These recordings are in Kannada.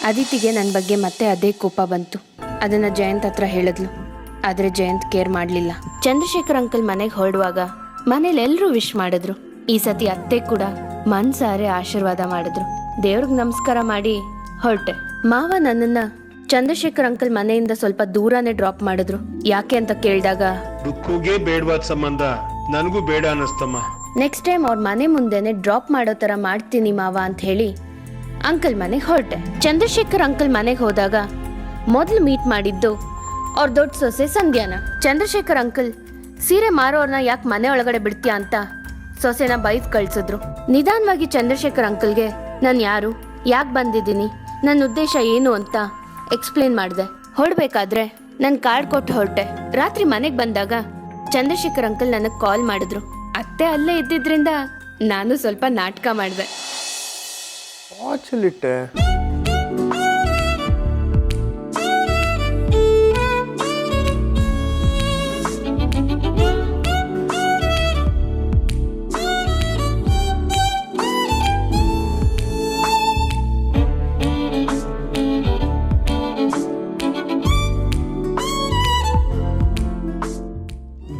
ಅದಿತಿಗೆ ನನ್ನ ಬಗ್ಗೆ ಮತ್ತೆ ಅದೇ ಕೋಪ ಬಂತು. ಅದನ್ನು ಜಯಂತ್ ಹತ್ರ ಹೇಳಿದ್ಲು. ಆದರೆ ಜಯಂತ್ ಕೇರ್ ಮಾಡಲಿಲ್ಲ. ಚಂದ್ರಶೇಖರ್ ಅಂಕಲ್ ಮನೆಗೆ ಹೊರಡುವಾಗ ಮನೇಲಿ ಎಲ್ಲರೂ ವಿಶ್ ಮಾಡಿದ್ರು. ಈ ಸತಿ ಅತ್ತೆ ಕೂಡ ಮನ್ಸಾರೆ ಆಶೀರ್ವಾದ ಮಾಡಿದ್ರು. ದೇವ್ರಿಗೆ ನಮಸ್ಕಾರ ಮಾಡಿ ಹೊರಟೆ. ಮಾವ ನನ್ನನ್ನ ಚಂದ್ರಶೇಖರ್ ಅಂಕಲ್ ಮನೆಯಿಂದ ಸ್ವಲ್ಪ ದೂರನೇ ಡ್ರಾಪ್ ಮಾಡಿದ್ರು. ಯಾಕೆ ಅಂತ ಕೇಳಿದಾಗ ದುಃಖಗೆ ಬೇಡವಾದ ಸಂಬಂಧ ನನಗೂ ಬೇಡ ಅನ್ನಿಸ್ತಮ್ಮ. ನೆಕ್ಸ್ಟ್ ಟೈಮ್ ಅವ್ರ ಮನೆ ಮುಂದೆನೆ ಡ್ರಾಪ್ ಮಾಡೋ ತರ ಮಾಡ್ತೀನಿ ಮಾವ ಅಂತ ಹೇಳಿ ಅಂಕಲ್ ಮನೆಗೆ ಹೊರಟೆ. ಚಂದ್ರಶೇಖರ್ ಅಂಕಲ್ ಮನೆಗೆ ಹೋದಾಗ ಮೊದಲು ಮೀಟ್ ಮಾಡಿದ್ದು ಅವ್ರ ದೊಡ್ಡ ಸೊಸೆ ಸಂಧ್ಯಾನ. ಚಂದ್ರಶೇಖರ್ ಅಂಕಲ್ ಸೀರೆ ಮಾರೋರ್ನ ಯಾಕೆ ಮನೆ ಒಳಗಡೆ ಬಿಡ್ತೀಯಾ ಅಂತ ಸೊಸೆನ ಬೈದ್ ಕಳ್ಸಿದ್ರು. ನಿಧಾನವಾಗಿ ಚಂದ್ರಶೇಖರ್ ಅಂಕಲ್ಗೆ ನಾನು ಯಾರು, ಯಾಕೆ ಬಂದಿದ್ದೀನಿ, ನನ್ನ ಉದ್ದೇಶ ಏನು ಅಂತ ಎಕ್ಸ್ಪ್ಲೇನ್ ಮಾಡಿದೆ. ಹೊರಡ್ಬೇಕಾದ್ರೆ ನನ್ ಕಾರ್ಡ್ ಕೊಟ್ಟು ಹೊರಟೆ. ರಾತ್ರಿ ಮನೆಗೆ ಬಂದಾಗ ಚಂದ್ರಶೇಖರ್ ಅಂಕಲ್ ನನಗೆ ಕಾಲ್ ಮಾಡಿದ್ರು. ಅತ್ತೆ ಅಲ್ಲೇ ಇದ್ದಿದ್ರಿಂದ ನಾನು ಸ್ವಲ್ಪ ನಾಟಕ ಮಾಡಿದೆ.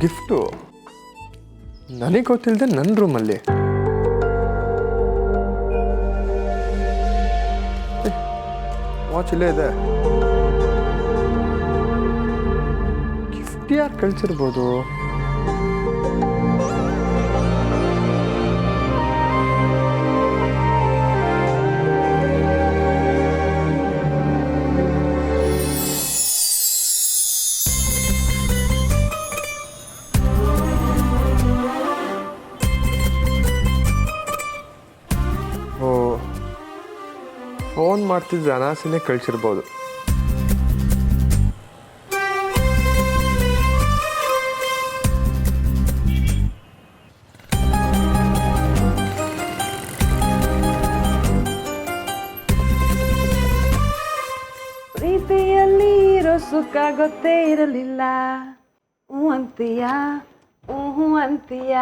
ಗಿಫ್ಟು ನನಗೆ ಗೊತ್ತಿಲ್ಲದೆ ನನ್ನ ರೂಮಲ್ಲಿ. ವಾಚ್ ಇಲ್ಲೇ ಇದೆ. ಗಿಫ್ಟ್ ಯಾರು ಕಳ್ಸಿರ್ಬೋದು? ಫೋನ್ ಮಾಡ್ತಿದ್ದ ಅನಾಸಿನೇ ಕಳಿಸಿರ್ಬೋದು. ಪ್ರೀತಿಯಲ್ಲಿ ಇರೋ ಸುಖ ಗೊತ್ತೇ ಇರಲಿಲ್ಲ. ಹ್ಞೂ ಅಂತೀಯ, ಹ್ಞೂ ಅಂತೀಯ,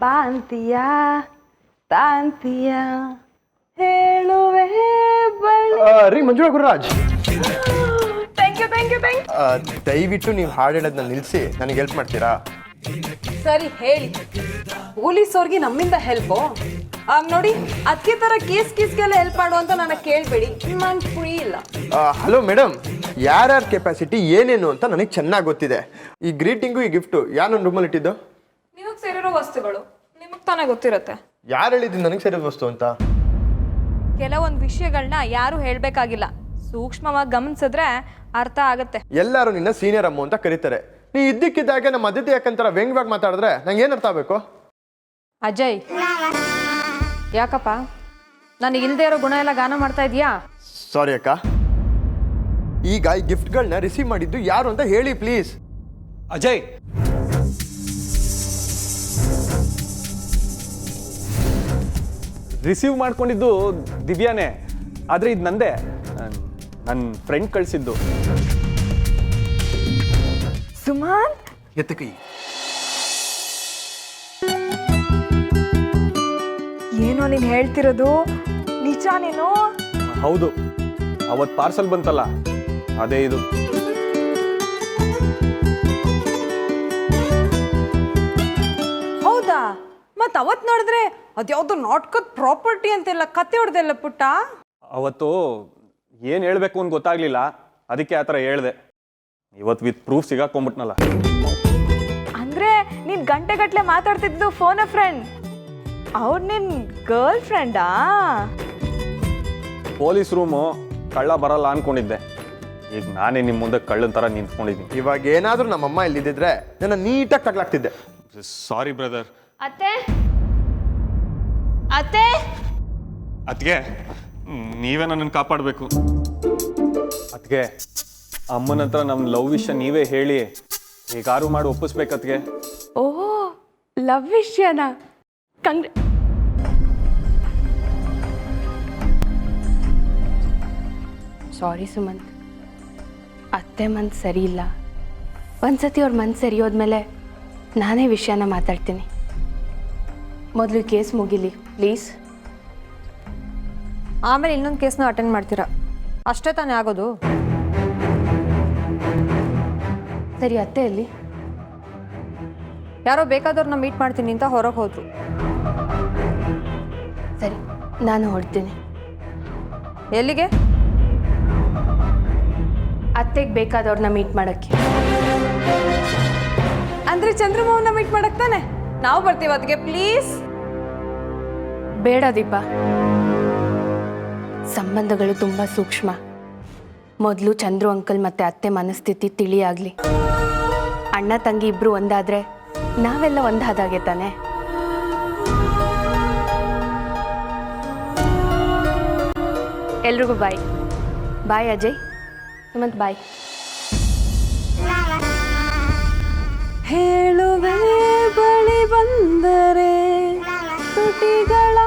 ಬಾ ಅಂತೀಯ, ತಾ ಅಂತೀಯ, ಹೇಳುವೆ ರೀ Manjula Gururaj, thank you thank you thank you. ದಯವಿಟ್ಟು ನೀವು ಹಾಡು ಹೇಳೋದನ್ನ ನಿಲ್ಲಿಸಿ ನನಗೆ ಹೆಲ್ಪ್ ಮಾಡ್ತೀರಾ? ಸರಿ ಹೇಳಿ. ಪೊಲೀಸವ್ರಿಗೆ ನಮ್ಮಿಂದ ಹೆಲ್ಪು? ಆಗ ನೋಡಿ ಅದಕ್ಕೆ ಥರ ಕೇಸ್ಗೆಲ್ಲ ಹೆಲ್ಪ್ ಮಾಡು ಅಂತ ನನಗೆ ಕೇಳಬೇಡಿ. ನಾನು ಫ್ರೀ ಇಲ್ಲ. ಹಲೋ ಮೇಡಮ್, ಯಾರ್ಯಾರ ಕೆಪಾಸಿಟಿ ಏನೇನು ಅಂತ ನನಗೆ ಚೆನ್ನಾಗಿ ಗೊತ್ತಿದೆ. ಈ ಗ್ರೀಟಿಂಗು ಈ ಗಿಫ್ಟು ಯಾರು ನನ್ನ ರೂಮಲ್ಲಿ ಇಟ್ಟಿದ್ದು? ನಿಮಗೆ ಸೇರಿರೋ ವಸ್ತುಗಳು ನಿಮಗೆ ತಾನೇ ಗೊತ್ತಿರುತ್ತೆ. ಯಾರು ಹೇಳಿದ್ದೀನಿ ನನಗೆ ಸೇರಿದ ವಸ್ತು ಅಂತ? ಕೆಲವೊಂದು ವಿಷಯಗಳನ್ನ ಯಾರು ಹೇಳಬೇಕಾಗಿಲ್ಲ, ಸೂಕ್ಷ್ಮವಾಗಿ ಗಮನಿಸಿದ್ರೆ ಅರ್ಥ ಆಗುತ್ತೆ. ಎಲ್ಲರೂ ನಿನ್ನ ಸೀನಿಯರ್ ಅಮ್ಮ ಅಂತ ಕರೀತಾರೆ. ನೀ ಇದ್ದಕ್ಕಿದ್ದಾಗೆ ನಮ್ಮ ಅದಿತಿ ಯಾಕಂತಾರ ವ್ಯಂಗ್ಯವಾಗಿ ಮಾತಾಡಿದ್ರೆ ನಂಗೆ ಏನು ಅರ್ಥ ಆಗಬೇಕು? ಅಜಯ್, ಯಾಕಪ್ಪ ನನಗೆ ಇಲ್ಲದೆ ಇರೋ ಗುಣ ಎಲ್ಲ ಗಾನ ಮಾಡ್ತಾ ಇದೀಯಾ? ಸಾರಿ ಅಕ್ಕ. ಈಗ ಈ ಗಿಫ್ಟ್ಗಳನ್ನ ರಿಸೀವ್ ಮಾಡಿದ್ದು ಯಾರು ಅಂತ ಹೇಳಿ ಪ್ಲೀಸ್. ಅಜಯ್, ರಿಸೀವ್ ಮಾಡ್ಕೊಂಡಿದ್ದು ದಿವ್ಯಾನೇ, ಆದರೆ ಇದು ನಂದೇ. ನನ್ನ ಫ್ರೆಂಡ್ ಕಳಿಸಿದ್ದು. ಸುಮಂತ್, ಎತ್ತಕೈ ಏನೋ ನೀನು ಹೇಳ್ತಿರೋದು ನಿಜ? ನೀನು ಹೌದು, ಅವತ್ತು ಪಾರ್ಸಲ್ ಬಂತಲ್ಲ ಅದೇ ಇದು. ಹೌದಾ? ಮತ್ತೆ ಅವತ್ತು ನೋಡಿದ್ರೆ ಅದ್ಯಾವುದೋ ನಾಟಕದ ಪ್ರಾಪರ್ಟಿ ಅಂತೆಲ್ಲ ಕತೆ ಹೊಡೆದೆಲ್ಲ ಪುಟ್ಟ. ಅವತ್ತು ಏನು ಹೇಳಬೇಕು ಅಂತ ಗೊತ್ತಾಗ್ಲಿಲ್ಲ, ಅದಕ್ಕೆ ಆ ಥರ ಹೇಳಿದೆ. ಇವತ್ತು ವಿತ್ ಪ್ರೂಫ್ ಸಿಗಾಕೊಂಡ್ಬಿಟ್ನಲ್ಲ. ಅಂದ್ರೆ ನೀನ್ ಗಂಟೆಗಟ್ಲೆ ಮಾತಾಡ್ತಿದ್ದು ಫೋನ್ ಫ್ರೆಂಡ್, ಅವ್ರು ನಿನ್ ಗರ್ಲ್ ಫ್ರೆಂಡಾ? ಪೊಲೀಸ್ ರೂಮು ಕಳ್ಳ ಬರಲ್ಲ ಅನ್ಕೊಂಡಿದ್ದೆ. ಈಗ ನಾನೇ ನಿಮ್ಮ ಮುಂದೆ ಕಳ್ಳನ ಥರ ನಿಂತ್ಕೊಂಡಿದ್ದೀನಿ. ಇವಾಗ ಏನಾದರೂ ನಮ್ಮಮ್ಮ ಇಲ್ಲಿದ್ದಿದ್ರೆ ನನ್ನ ನೀಟಾಗಿ ತಗ್ಲಾಗ್ತಿದ್ದೆ. Sorry brother. ಅತ್ತೆ ಅತ್ತೆ ಅದಕ್ಕೆ ನೀವೇ ನನ್ನನ್ನು ಕಾಪಾಡಬೇಕು. ಅದಕ್ಕೆ ಅಮ್ಮನ ಹತ್ರ ನಮ್ಮ ಲವ್ ವಿಷಯ ನೀವೇ ಹೇಳಿ ಹೇಗಾರು ಮಾಡಿ ಒಪ್ಪಿಸ್ಬೇಕತ್ಗೆ. ಓಹೋ, ಲವ್ ವಿಷಯನಾ? ಸಾರಿ ಸುಮಂತ್, ಅತ್ತೆ ಮನ್ಸು ಸರಿ ಇಲ್ಲ. ಒಂದ್ಸತಿ ಅವ್ರ ಮನ್ಸು ಸರಿ ಹೋದ್ಮೇಲೆ ನಾನೇ ವಿಷಯನ ಮಾತಾಡ್ತೀನಿ. ಮೊದಲು ಕೇಸ್ ಮುಗಿಲಿ ಪ್ಲೀಸ್. ಆಮೇಲೆ ಇನ್ನೊಂದು ಕೇಸ್ನ ಅಟೆಂಡ್ ಮಾಡ್ತೀರಾ? ಅಷ್ಟೇ ತಾನೇ ಆಗೋದು. ಸರಿ, ಅತ್ತೆಯಲ್ಲಿ ಯಾರೋ ಬೇಕಾದವ್ರನ್ನ ಮೀಟ್ ಮಾಡ್ತೀನಿ ಅಂತ ಹೊರಗೆ ಹೋದ್ರು. ಸರಿ, ನಾನು ಹೊರಡ್ತೀನಿ. ಎಲ್ಲಿಗೆ? ಅತ್ತೆಗೆ ಬೇಕಾದವ್ರನ್ನ ಮೀಟ್ ಮಾಡೋಕ್ಕೆ. ಅಂದ್ರೆ ಚಂದ್ರಮೋಹನ್ನ ಮೀಟ್ ಮಾಡಕ್ ತಾನೆ? ನಾವು ಬರ್ತೀವಿ ಅದಕ್ಕೆ, ಪ್ಲೀಸ್. ಬೇಡ ದೀಪ, ಸಂಬಂಧಗಳು ತುಂಬ ಸೂಕ್ಷ್ಮ. ಮೊದಲು ಚಂದ್ರು ಅಂಕಲ್ ಮತ್ತೆ ಅತ್ತೆ ಮನಸ್ಥಿತಿ ತಿಳಿಯಾಗಲಿ. ಅಣ್ಣ ತಂಗಿ ಇಬ್ರು ಒಂದಾದ್ರೆ ನಾವೆಲ್ಲ ಒಂದಾದಾಗೆ ತಾನೆ. ಎಲ್ರಿಗೂ ಬಾಯ್. ಬಾಯ್ ಅಜಯ್, ಸುಮಂತ್ ಬಾಯ್. ಹೇಳುವೆ ಬಳಿ ಬಂದರೆ ತುಟಿಗಳ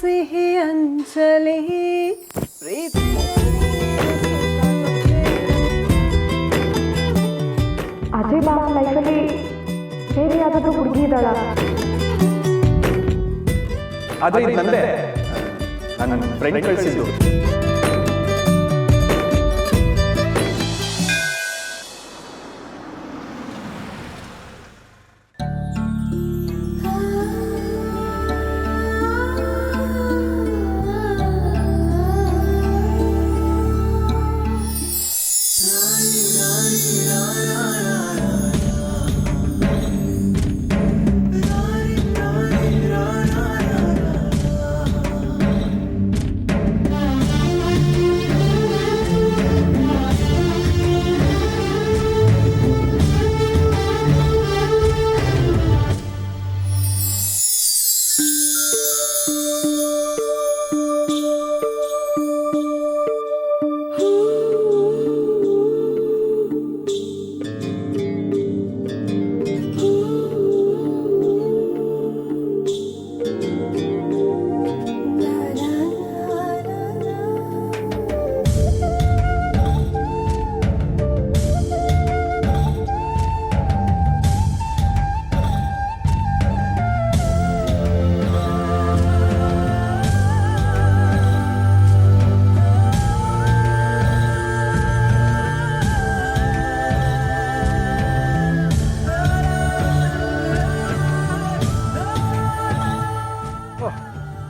ಸಿಹಿ ಅಂಚಲಿ ಪ್ರೀತಿ. ಅಜಯ್ ಬಾಬು ಲೈಫಲ್ಲಿ ಬೇರೆ ಯಾವುದಾದ್ರೂ ಹುಡುಗಿ ಇದ್ದಾಳ? ಆದರೆ ಇದು ನಂದೇ, ನನ್ನ ಫ್ರೆಂಡ್ ಕಳಿಸಿದ್ದು.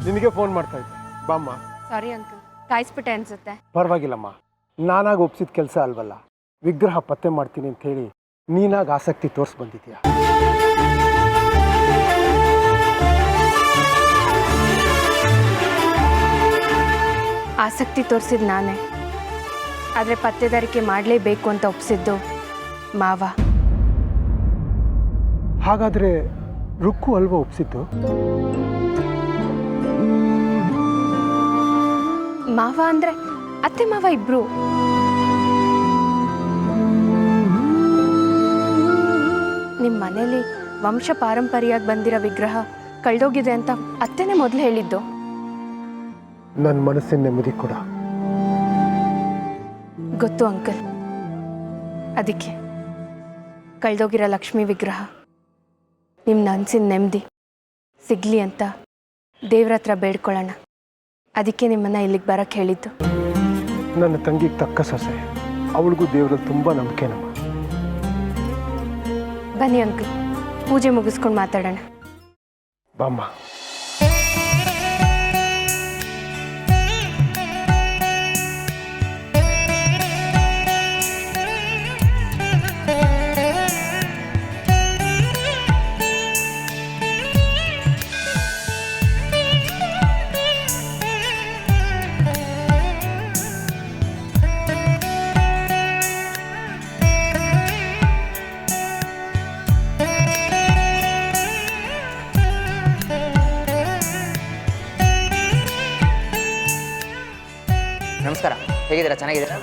ನಿನಗೆ ಫೋನ್ ಮಾಡ್ತಾ ಇದ್ದೆ, ಬಾಮ್ಮ. ಸಾರಿ ಅಂಕಲ್, ಕಾಯಿಸ್ಬಿಟ್ಟೆ ಅನ್ಸುತ್ತೆ. ಪರವಾಗಿಲ್ಲಮ್ಮ, ನಾನಾಗಿ ಒಪ್ಸಿದ ಕೆಲಸ ಅಲ್ವಲ್ಲ. ವಿಗ್ರಹ ಪತ್ತೆ ಮಾಡ್ತೀನಿ ಅಂತ ಹೇಳಿ ನೀನಾಗ ಆಸಕ್ತಿ ತೋರಿಸಿ ಬಂದಿದ್ಯಾ. ಆಸಕ್ತಿ ತೋರಿಸಿದ್ ನಾನೇ, ಆದರೆ ಪತ್ತೆದಾರಿಕೆ ಮಾಡಲೇಬೇಕು ಅಂತ ಒಪ್ಸಿದ್ದು ಮಾವ. ಹಾಗಾದ್ರೆ ರುಕ್ಕು ಅಲ್ವಾ ಒಪ್ಸಿದ್ದು? ಮಾವ ಅಂದ್ರೆ ಅತ್ತೆ ಮಾವ ಇಬ್ರು. ನಿಮ್ಮ ಮನೇಲಿ ವಂಶ ಪಾರಂಪರ್ಯಾಗಿ ಬಂದಿರೋ ವಿಗ್ರಹ ಕಳ್ದೋಗಿದೆ ಅಂತ ಅತ್ತೆನೇ ಮೊದಲು ಹೇಳಿದ್ದು. ನನ್ನ ಮನಸ್ಸಿನ ನೆಮ್ಮದಿ ಕೂಡ ಗೊತ್ತು ಅಂಕಲ್. ಅದಕ್ಕೆ ಕಳ್ದೋಗಿರೋ ಲಕ್ಷ್ಮೀ ವಿಗ್ರಹ ನಿಮ್ಮ ಮನಸ್ಸಿನ ನೆಮ್ಮದಿ ಸಿಗ್ಲಿ ಅಂತ ದೇವ್ರ ಹತ್ರ ಬೇಡ್ಕೊಳ್ಳೋಣ. ಅದಕ್ಕೆ ನಿಮ್ಮನ್ನ ಇಲ್ಲಿಗೆ ಬರಕ್ಕೆ ಹೇಳಿದ್ದು. ನನ್ನ ತಂಗಿಗೆ ತಕ್ಕ ಸೊಸೆ, ಅವಳಿಗೂ ದೇವರಲ್ಲಿ ತುಂಬ ನಂಬಿಕೆ ನಮ್ಮ. ಬನ್ನಿ ಅಂಕಲ್, ಪೂಜೆ ಮುಗಿಸ್ಕೊಂಡು ಮಾತಾಡೋಣ. ಬಾಮ್ಮ. ನಮಸ್ಕಾರ, ಹೇಗಿದ್ದೀರಾ? ಚೆನ್ನಾಗಿದ್ದೀರಾ?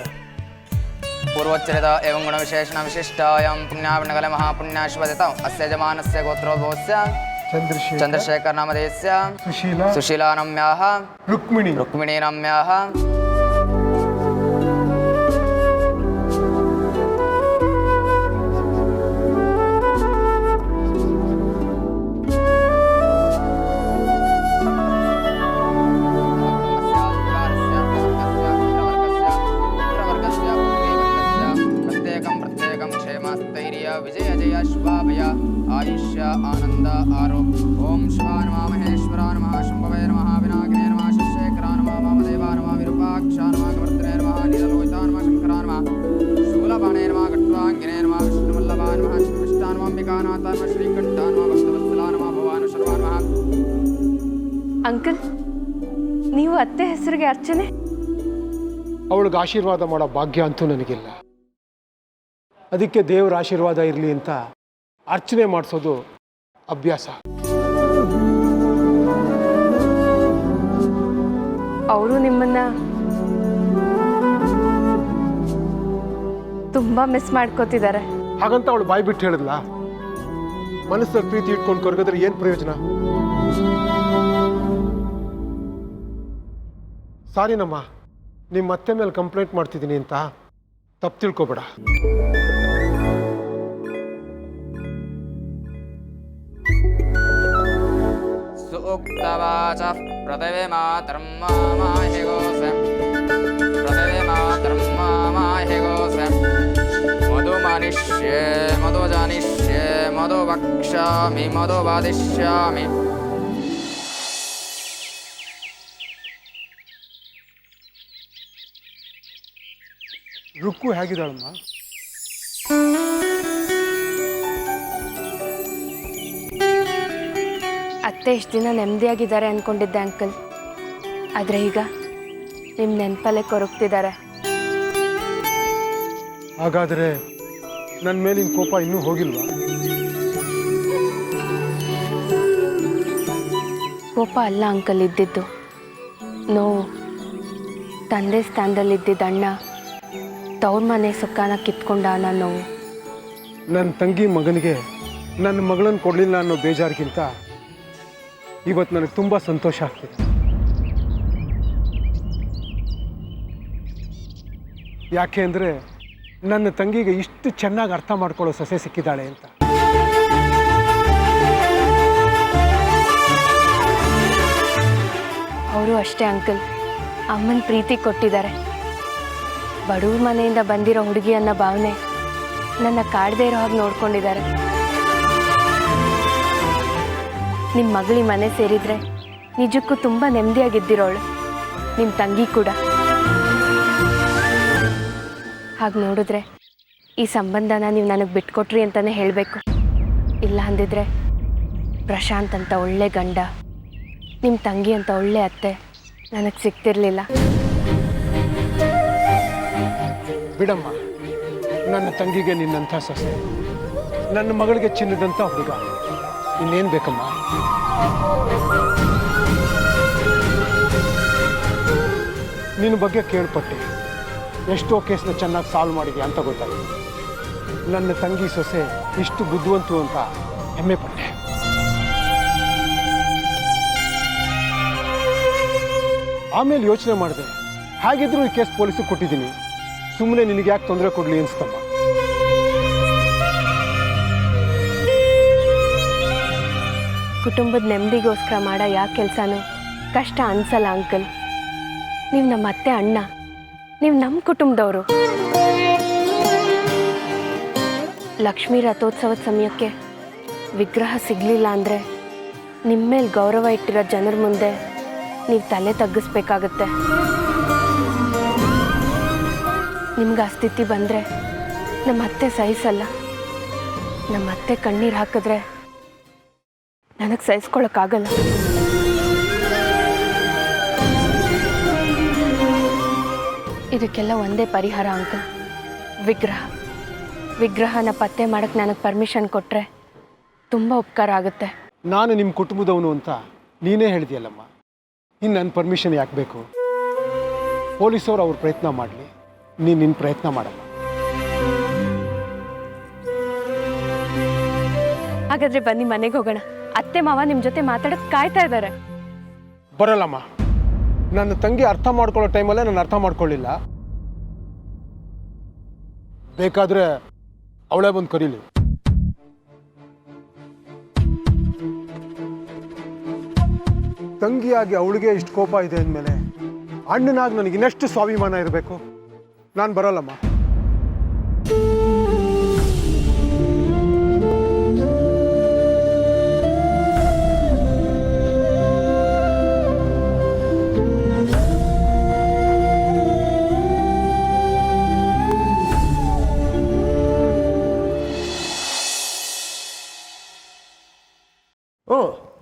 ಪೂರ್ವೋಚ್ಚರಿತ ಏವಂ ಗುಣ ವಿಶೇಷಣ ವಿಶಿಷ್ಟಾಯಂ ಪುಣ್ಯಾವಣಗಲ ಮಹಾಪುಣ್ಯಾಶ್ವದಿತ ಅಸ್ಯ ಯಜಮಾನಸ್ಯ ಗೋತ್ರೋದ್ಭವಸ್ಯ ಚಂದ್ರಶೇಖರ ನಾಮಧೇಯಸ್ಯ ಸುಶೀಲಾ ನಮ್ಯಾಹ ರುಕ್ಮಿಣಿ ನಮ್ಯಾಹ ಮಾತಾ ನಮಃ ಶ್ರೀಕಂಠ ನಮಃ ಭಕ್ತವತ್ಸಲ ನಮಃ ಭವಾನು ಶರ್ಮ ನಮಃ. ಅಂಕಲ್ ನೀವು ಅತ್ತೆ ಹೆಸರಿಗೆ ಅರ್ಚನೆ? ಅವಳಿಗೆ ಆಶೀರ್ವಾದ ಮಾಡೋ ಭಾಗ್ಯ ಅಂತೂ ನನಗಿಲ್ಲ. ಅದಕ್ಕೆ ದೇವರ ಆಶೀರ್ವಾದ ಇರಲಿ ಅಂತ ಅರ್ಚನೆ ಮಾಡಿಸೋದು ಅಭ್ಯಾಸ. ಅವರು ನಿಮ್ಮನ್ನ ತುಂಬಾ ಮಿಸ್ ಮಾಡ್ಕೋತಿದ್ದಾರೆ. ಹಾಗಂತ ಅವಳು ಬಾಯಿ ಬಿಟ್ಟು ಹೇಳಿದ್ಲ? ಮನಸ್ಸಲ್ಲಿ ಪ್ರೀತಿ ಇಟ್ಕೊಂಡು ಕೊರಗಿದ್ರೆ ಏನು ಪ್ರಯೋಜನ? ಸಾರಿನಮ್ಮ, ನಿಮ್ಮ ಅತ್ತೆ ಮೇಲೆ ಕಂಪ್ಲೇಂಟ್ ಮಾಡ್ತಿದ್ದೀನಿ ಅಂತ ತಪ್ಪು ತಿಳ್ಕೊಬೇಡ. ಸೂಕ್ತವಾಚ ಪ್ರದವೇ ಮಾತರಂ ಮಾಹಿ ಗೋಸೆ ಪ್ರದವೇ ಮಾತರಂ ಮಾಹಿ ಗೋಸೆ ಮಧು ಮನಿಷ್ಯೆ ಮಧು ಜಾನಿಷ್ಯೆ ಮಧು ವಕ್ಷ್ಯಾಮಿ ಮಧು ವದಿಷ್ಯಾಮಿ. ರುಕ್ಕು ಹೇಗಿದ್ದಾಳಮ್ಮ? ಅತ್ತೆ ಇಷ್ಟು ದಿನ ನೆಮ್ಮದಿಯಾಗಿದ್ದಾರೆ ಅಂದ್ಕೊಂಡಿದ್ದೆ ಅಂಕಲ್, ಆದರೆ ಈಗ ನಿಮ್ಮ ನೆನಪಲ್ಲೇ ಕೊರಗ್ತಿದ್ದಾರೆ. ಹಾಗಾದರೆ ನನ್ನ ಮೇಲಿನ ಕೋಪ ಇನ್ನೂ ಹೋಗಿಲ್ವಾ? ಕೋಪ ಅಲ್ಲ ಅಂಕಲ್ ಇದ್ದಿದ್ದು, ನೋವು. ತಂದೆ ಸ್ಥಾನದಲ್ಲಿದ್ದಿದ್ದ ಅಣ್ಣ ತವ್ರ ಮನೆ ಸುಖಾನ ಕಿತ್ಕೊಂಡ ಅನ್ನೋ ನೋವು. ನನ್ನ ತಂಗಿ ಮಗನಿಗೆ ನನ್ನ ಮಗಳನ್ನು ಕೊಡಲಿಲ್ಲ ಅನ್ನೋ ಬೇಜಾರಿಗಿಂತ ಇವತ್ತು ನನಗೆ ತುಂಬ ಸಂತೋಷ ಆಗ್ತಿದೆ. ಯಾಕೆ ಅಂದರೆ ನನ್ನ ತಂಗಿಗೆ ಇಷ್ಟು ಚೆನ್ನಾಗಿ ಅರ್ಥ ಮಾಡ್ಕೊಳ್ಳೋ ಸೊಸೆ ಸಿಕ್ಕಿದ್ದಾಳೆ ಅಂತ. ಅವರು ಅಷ್ಟೇ ಅಂಕಲ್, ಅಮ್ಮನ ಪ್ರೀತಿ ಕೊಟ್ಟಿದ್ದಾರೆ. ಬಡವ್ರ ಮನೆಯಿಂದ ಬಂದಿರೋ ಹುಡುಗಿ ಅನ್ನೋ ಭಾವನೆ ನನ್ನ ಕಾಡದೇ ಇರೋ ಹಾಗೆ ನೋಡ್ಕೊಂಡಿದ್ದಾರೆ. ನಿಮ್ಮ ಮಗಳಿ ಮನೆ ಸೇರಿದ್ರೆ ನಿಜಕ್ಕೂ ತುಂಬ ನೆಮ್ಮದಿಯಾಗಿದ್ದಿರೋಳು, ನಿಮ್ಮ ತಂಗಿ ಕೂಡ. ಹಾಗೆ ನೋಡಿದ್ರೆ ಈ ಸಂಬಂಧನ ನೀವು ನನಗೆ ಬಿಟ್ಕೊಟ್ರಿ ಅಂತಲೇ ಹೇಳಬೇಕು. ಇಲ್ಲ ಅಂದಿದ್ರೆ ಪ್ರಶಾಂತ್ ಅಂತ ಒಳ್ಳೆ ಗಂಡ, ನಿಮ್ಮ ತಂಗಿ ಅಂತ ಒಳ್ಳೆ ಅತ್ತೆ ನನಗೆ ಸಿಗ್ತಿರ್ಲಿಲ್ಲ. ಬಿಡಮ್ಮ, ನನ್ನ ತಂಗಿಗೆ ನಿನ್ನಂಥ ಸೊಸೆ, ನನ್ನ ಮಗಳಿಗೆ ಚಿನ್ನದಂಥ ಹುಡುಗ, ಇನ್ನೇನು ಬೇಕಮ್ಮ? ನಿನ್ನ ಬಗ್ಗೆ ಕೇಳ್ಪಟ್ಟೆ, ಎಷ್ಟೋ ಕೇಸ್ನ ಚೆನ್ನಾಗಿ ಸಾಲ್ವ್ ಮಾಡಿದ್ಯಾ ಅಂತ ಗೊತ್ತಾಯಿತು. ನನ್ನ ತಂಗಿ ಸೊಸೆ ಇಷ್ಟು ಬುದ್ಧಿವಂತು ಅಂತ ಹೆಮ್ಮೆ ಪಟ್ಟೆ. ಆಮೇಲೆ ಯೋಚನೆ ಮಾಡಿದೆ, ಹಾಗಿದ್ರೂ ಈ ಕೇಸ್ ಪೊಲೀಸಿಗೆ ಕೊಟ್ಟಿದ್ದೀನಿ, ಸುಮ್ಮನೆ ನಿನಗೆ ಯಾಕೆ ತೊಂದರೆ ಕೊಡಲಿ ಅನಿಸ್ತಮ್ಮ. ಕುಟುಂಬದ ನೆಮ್ಮದಿಗೋಸ್ಕರ ಮಾಡೋ ಯಾವ ಕೆಲಸನೂ ಕಷ್ಟ ಅನ್ಸಲ್ಲ ಅಂಕಲ್. ನೀವು ನಮ್ಮ ಅತ್ತೆ ಅಣ್ಣ, ನೀವು ನಮ್ಮ ಕುಟುಂಬದವರು. ಲಕ್ಷ್ಮೀ ರಥೋತ್ಸವದ ಸಮಯಕ್ಕೆ ವಿಗ್ರಹ ಸಿಗಲಿಲ್ಲ ಅಂದರೆ ನಿಮ್ಮ ಮೇಲೆ ಗೌರವ ಇಟ್ಟಿರೋ ಜನರ ಮುಂದೆ ನೀವು ತಲೆ ತಗ್ಗಿಸ್ಬೇಕಾಗತ್ತೆ. ನಿಮ್ಗೆ ಆ ಸ್ಥಿತಿ ಬಂದರೆ ನಮ್ಮ ಅತ್ತೆ ಸಹಿಸಲ್ಲ. ನಮ್ಮ ಅತ್ತೆ ಕಣ್ಣೀರು ಹಾಕಿದ್ರೆ ನನಗೆ ಸಹಿಸ್ಕೊಳಕ್ಕಾಗಲ್ಲ. ಇದಕ್ಕೆಲ್ಲ ಒಂದೇ ಪರಿಹಾರ ಅಂಕಲ್, ವಿಗ್ರಹನ ಪತ್ತೆ ಮಾಡೋಕ್ಕೆ ನನಗೆ ಪರ್ಮಿಷನ್ ಕೊಟ್ಟರೆ ತುಂಬ ಉಪಕಾರ ಆಗುತ್ತೆ. ನಾನು ನಿಮ್ಮ ಕುಟುಂಬದವನು ಅಂತ ನೀನೇ ಹೇಳಿದೆಯಲ್ಲಮ್ಮ, ಇನ್ನು ನನ್ನ ಪರ್ಮಿಷನ್ ಯಾಕೆ ಬೇಕು? ಪೊಲೀಸವ್ರು ಅವ್ರ ಪ್ರಯತ್ನ ಮಾಡಲಿ, ನೀನು ನಿನ್ನ ಪ್ರಯತ್ನ ಮಾಡಲ್ಲ. ಹಾಗಾದರೆ ಬನ್ನಿ ಮನೆಗೆ ಹೋಗೋಣ. ಅತ್ತೆ ಮಾವ ನಿಮ್ಮ ಜೊತೆ ಮಾತಾಡೋಕ್ಕೆ ಕಾಯ್ತಾ ಇದ್ದಾರೆ. ಬರಲ್ಲಮ್ಮ, ನನ್ನ ತಂಗಿ ಅರ್ಥ ಮಾಡ್ಕೊಳ್ಳೋ ಟೈಮಲ್ಲೇ ನಾನು ಅರ್ಥ ಮಾಡ್ಕೊಳ್ಳಿಲ್ಲ. ಬೇಕಾದರೆ ಅವಳೇ ಬಂದು ಕರೀಲಿ. ತಂಗಿಯಾಗಿ ಅವಳಿಗೆ ಇಷ್ಟು ಕೋಪ ಇದೆ ಅಂದಮೇಲೆ ಅಣ್ಣನಾಗಿ ನನಗೆ ಇನ್ನಷ್ಟು ಸ್ವಾಭಿಮಾನ ಇರಬೇಕು. ನಾನು ಬರಲ್ಲಮ್ಮ.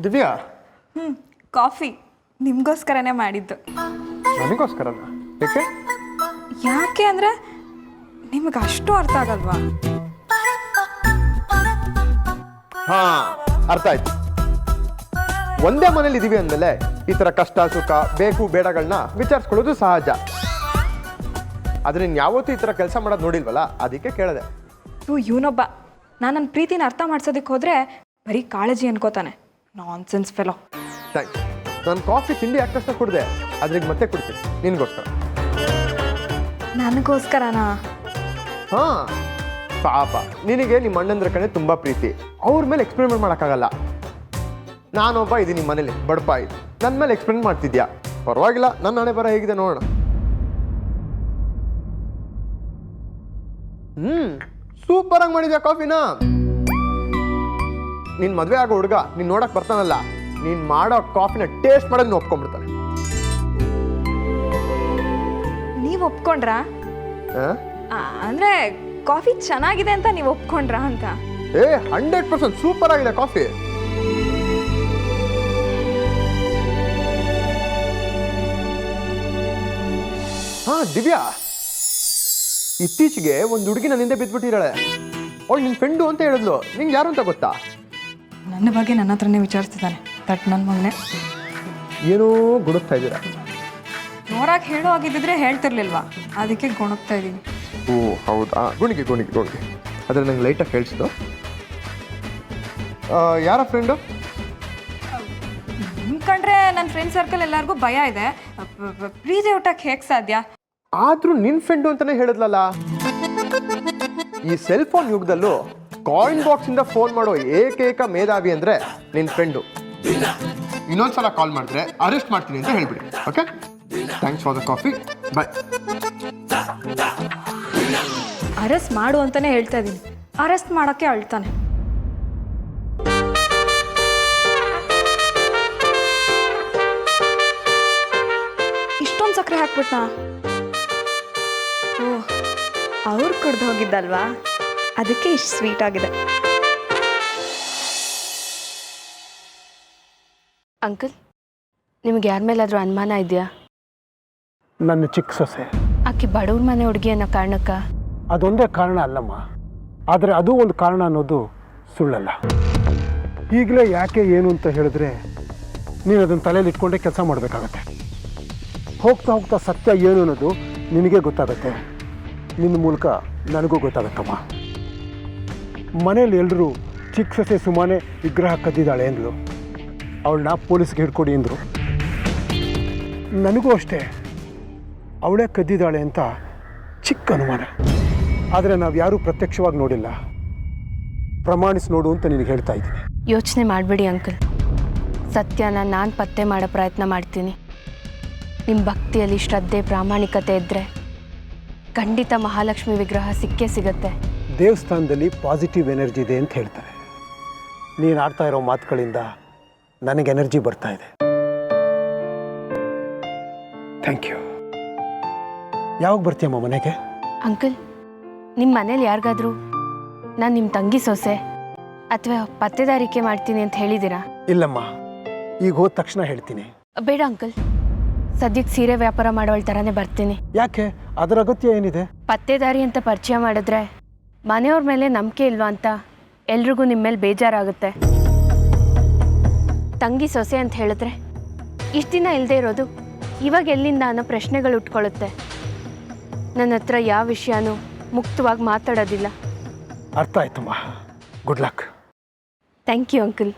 ದಿವ್ಯಾ, ಕಾಫಿ ನಿಮಗೋಸ್ಕರನೇ ಮಾಡಿದ್ದು. ನನಗೋಸ್ಕರನ? ಯಾಕೆ? ಯಾಕೆ ಅಂದರೆ ನಿಮಗೆ ಅಷ್ಟು ಅರ್ಥ ಆಗಲ್ವಾ? ಹಾ, ಅರ್ಥ ಆಯ್ತು. ಒಂದೇ ಮನೇಲಿ ಇದೀವಿ ಅಂದಮೇಲೆ ಈ ಥರ ಕಷ್ಟ ಸುಖ ಬೇಕು ಬೇಡಗಳನ್ನ ವಿಚಾರಿಸ್ಕೊಳ್ಳೋದು ಸಹಜ. ಆದರೆ ನೀನು ಯಾವತ್ತೂ ಈ ಥರ ಕೆಲಸ ಮಾಡೋದು ನೋಡಿಲ್ವಲ್ಲ, ಅದಕ್ಕೆ ಕೇಳಿದೆ. ಇವನೊಬ್ಬ ನಾನು ನನ್ನ ಪ್ರೀತಿನ ಅರ್ಥ ಮಾಡ್ಸೋದಕ್ಕೆ ಹೋದರೆ ಬರೀ ಕಾಳಜಿ ಅನ್ಕೋತಾನೆ. Nonsense fellow. ಥ್ಯಾಂಕ್ಸ್. ನಾನು ಕಾಫಿ ತಿಂಡಿ ಯಾಕಷ್ಟ ಕುಡಿದೆ, ಅದ್ರಿಗೆ ಮತ್ತೆ ಕುಡ್ತೀನಿ ನಿನಗೋಸ್ಕರ. ನನಗೋಸ್ಕರನಾ? ಹಾಂ, ಪಾಪ ನಿನಗೆ ನಿಮ್ಮ ಅಣ್ಣಂದ್ರ ಕಡೆ ತುಂಬ ಪ್ರೀತಿ. ಅವ್ರ ಮೇಲೆ ಎಕ್ಸ್ಪೆರಿಮೆಂಟ್ ಮಾಡೋಕ್ಕಾಗಲ್ಲ. ನಾನೊಬ್ಬ ಇದ್ದೀನಿ ನಿಮ್ಮ ಮನೇಲಿ ಬಡಪಾಯಿ, ನನ್ನ ಮೇಲೆ ಎಕ್ಸ್ಪೆರಿಮೆಂಟ್ ಮಾಡ್ತಿದ್ಯಾ. ಪರವಾಗಿಲ್ಲ, ನನ್ನ ಹಣೆ ಬರ ಹೇಗಿದೆ ನೋಡೋಣ. ಸೂಪರ್ ಆಗಿ ಮಾಡಿದ್ಯಾ ಕಾಫಿನ. ನಿನ್ ಮದ್ವೆ ಆಗೋ ಹುಡುಗ ನೀನ್ ನೋಡಕ್ ಬರ್ತಾನಲ್ಲ, ನೀನ್ ಮಾಡೋ ಕಾಫಿನ ಟೇಸ್ಟ್ ಮಾಡೋದ್ ಒಪ್ಕೊಂಡ್ಬಿಡ್ತಾನೆ. ನೀವು ಒಪ್ಕೊಂಡ್ರಾ? ಅಂದರೆ ಕಾಫಿ ಚೆನ್ನಾಗಿದೆ ಅಂತ ನೀವು ಒಪ್ಕೊಂಡ್ರಾ ಅಂತ? 100% ಸೂಪರ್ ಆಗಿದೆ ಕಾಫಿ. ಹಾ ದಿವ್ಯಾ, ಇತ್ತೀಚೆಗೆ ಒಂದು ಹುಡುಗಿ ನನ್ನ ಹಿಂದೆ ಬಿದ್ದುಬಿಟ್ಟಿದ್ದಾಳೆ. ಅವಳು ನಿನ್ನ ಫ್ರೆಂಡು ಅಂತ ಹೇಳಿದ್ಲು. ನಿಂಗೆ ಯಾರು ಅಂತ ಗೊತ್ತಾ? ನನ್ನ ಬಗ್ಗೆ ನನ್ನ ಹತ್ರನೇ ವಿಚಾರಿಸ್ತಿದ್ದಾನೆ. ತಟ್ ನನ್ನ ಮಗನೇ. ಏನೋ ಗುಣಗ್ತಾ ಇದ್ದೀರಾ. ನೋಡಕ್ಕೆ ಹೇಳೋ ಆಗಿದ್ದಿದ್ರೆ ಹೇಳ್ತಿರ್ಲಿಲ್ವಾ, ಅದಕ್ಕೆ ಗುಣಗ್ತಾ ಇದ್ದೀನಿ. ಓ ಹೌದಾ, ಗುಣಿಗೆ ಗುಣಿಗೆ ಗುಣಿಗೆ. ಆದರೆ ನಂಗೆ ಲೈಟಾಗಿ ಕೇಳಿಸಿದ್ದು. ಯಾರ ಫ್ರೆಂಡು? ನಿಮ್ಮ ಕಂಡ್ರೆ ನನ್ನ ಫ್ರೆಂಡ್ ಸರ್ಕಲ್ ಎಲ್ಲರಿಗೂ ಭಯ ಇದೆ. ಪ್ರೀತಿ ಊಟಕ್ಕೆ ಹೇಗೆ ಸಾಧ್ಯ? ಆದ್ರೂ ನಿನ್ ಫ್ರೆಂಡು ಅಂತಾನೆ ಹೇಳಿದ್ಲಲ್ಲ. ಈ ಸೆಲ್ ಫೋನ್ ಯುಗದಲ್ಲೂ ಕಾಯಿನ್ ಬಾಕ್ಸ್ ಇಂದ ಫೋನ್ ಮಾಡೋ ಏಕೈಕ ಮೇಧಾವಿ ಅಂದ್ರೆ ನಿನ್ ಫ್ರೆಂಡು. ಇನ್ನೊಂದ್ಸಲ ಕಾಲ್ ಮಾಡಿದ್ರೆ ಅರೆಸ್ಟ್ ಮಾಡ್ತೀನಿ ಅಂತ ಹೇಳ್ಬಿಡಿ. Okay, thanks for the coffee, bye. Arrest ಮಾಡು ಅಂತಾನೆ ಹೇಳ್ತಾ ಇದ್ದೀನಿ. ಅರೆಸ್ಟ್ ಮಾಡೋಕ್ಕೆ ಅಳ್ತಾನೆ. ಇಷ್ಟೊಂದು ಸಕ್ಕರೆ ಹಾಕ್ಬಿಟ್ನಾ? ಓ, ಅವ್ರು ಕುಡ್ದು ಹೋಗಿದ್ದಲ್ವಾ, ಅದಕ್ಕೆ ಇಷ್ಟು ಸ್ವೀಟ್ ಆಗಿದೆ. ಅಂಕಲ್, ನಿಮ್ಗೆ ಯಾರ ಮೇಲಾದರೂ ಅನುಮಾನ ಇದೆಯಾ? ನನ್ನ ಚಿಕ್ಕ ಸೊಸೆ. ಆಕೆ ಬಡವ್ರ ಮನೆ ಹುಡುಗಿ ಅನ್ನೋ ಕಾರಣಕ್ಕ? ಅದೊಂದೇ ಕಾರಣ ಅಲ್ಲಮ್ಮ, ಆದರೆ ಅದು ಒಂದು ಕಾರಣ ಅನ್ನೋದು ಸುಳ್ಳಲ್ಲ. ಈಗಲೇ ಯಾಕೆ ಏನು ಅಂತ ಹೇಳಿದ್ರೆ ನೀನು ಅದನ್ನು ತಲೆಯಲ್ಲಿ ಇಟ್ಕೊಂಡೇ ಕೆಲಸ ಮಾಡಬೇಕಾಗತ್ತೆ. ಹೋಗ್ತಾ ಹೋಗ್ತಾ ಸತ್ಯ ಏನು ಅನ್ನೋದು ನಿನಗೆ ಗೊತ್ತಾಗತ್ತೆ. ನಿನ್ನ ಮೂಲಕ ನನಗೂ ಗೊತ್ತಾಗತ್ತಮ್ಮ. ಮನೇಲಿ ಎಲ್ಲರೂ ಚಿಕ್ಕ ಸೊಸೆ ಸುಮ್ಮನೆ ವಿಗ್ರಹ ಕದ್ದಿದ್ದಾಳೆ ಅಂದ್ಲು. ಅವಳನ್ನ ಪೊಲೀಸ್ಗೆ ಹಿಡ್ಕೊಡಿ ಅಂದರು. ನನಗೂ ಅಷ್ಟೇ, ಅವಳೇ ಕದ್ದಿದ್ದಾಳೆ ಅಂತ ಚಿಕ್ಕ ಅನುಮಾನ. ಆದರೆ ನಾವು ಯಾರೂ ಪ್ರತ್ಯಕ್ಷವಾಗಿ ನೋಡಿಲ್ಲ. ಪ್ರಮಾಣಿಸಿ ನೋಡು ಅಂತ ನಿನಗೆ ಹೇಳ್ತಾ ಇದ್ದೀನಿ. ಯೋಚನೆ ಮಾಡಬೇಡಿ ಅಂಕಲ್, ಸತ್ಯನ ನಾನು ಪತ್ತೆ ಮಾಡೋ ಪ್ರಯತ್ನ ಮಾಡ್ತೀನಿ. ನಿಮ್ಮ ಭಕ್ತಿಯಲ್ಲಿ ಶ್ರದ್ಧೆ ಪ್ರಾಮಾಣಿಕತೆ ಇದ್ದರೆ ಖಂಡಿತ ಮಹಾಲಕ್ಷ್ಮಿ ವಿಗ್ರಹ ಸಿಕ್ಕೇ ಸಿಗತ್ತೆ. ದೇವಸ್ಥಾನದಲ್ಲಿ ಪಾಸಿಟಿವ್ ಎನರ್ಜಿ ಇದೆ ಅಂತ ಹೇಳ್ತಾರೆ. ನೀನು ಆಡ್ತಾ ಇರೋ ಮಾತುಗಳಿಂದ ನನಗೆ ಎನರ್ಜಿ ಬರ್ತಾ ಇದೆ. Thank you. ಯಾವಾಗ ಬರ್ತೀಯಮ್ಮ ಮನೆಗೆ? ಅಂಕಲ್, ನಿಮ್ಮ ಮನೇಲಿ ಯಾರಿಗಾದ್ರೂ ನಾನು ನಿಮ್ಮ ತಂಗಿ ಸೊಸೆ ಅಥವಾ ಪತ್ತೆದಾರಿಕೆ ಮಾಡ್ತೀನಿ ಅಂತ ಹೇಳಿದ್ದೀರಾ? ಇಲ್ಲಮ್ಮ, ಈಗ ಹೋದ ತಕ್ಷಣ ಹೇಳ್ತೀನಿ. ಬೇಡ ಅಂಕಲ್, ಸದ್ಯಕ್ಕೆ ಸೀರೆ ವ್ಯಾಪಾರ ಮಾಡೋಳ ಥರನೇ ಬರ್ತೀನಿ. ಯಾಕೆ? ಅದರ ಅಗತ್ಯ ಏನಿದೆ? ಪತ್ತೆದಾರಿ ಅಂತ ಪರಿಚಯ ಮಾಡಿದ್ರೆ ಮನೆಯವ್ರ ಮೇಲೆ ನಂಬಿಕೆ ಇಲ್ವಾ ಅಂತ ಎಲ್ರಿಗೂ ನಿಮ್ಮ ಮೇಲೆ ಬೇಜಾರಾಗುತ್ತೆ. ತಂಗಿ ಸೊಸೆ ಅಂತ ಹೇಳಿದ್ರೆ ಇಷ್ಟು ದಿನ ಇಲ್ಲದೆ ಇರೋದು ಇವಾಗ ಎಲ್ಲಿಂದ ಅನ್ನೋ ಪ್ರಶ್ನೆಗಳು ಉಟ್ಕೊಳ್ಳುತ್ತೆ. ನನ್ನ ಹತ್ರ ಯಾವ ವಿಷಯನೂ ಮುಕ್ತವಾಗಿ ಮಾತಾಡೋದಿಲ್ಲ. ಅರ್ಥ ಆಯ್ತಮ್ಮ. Good luck. Thank you uncle.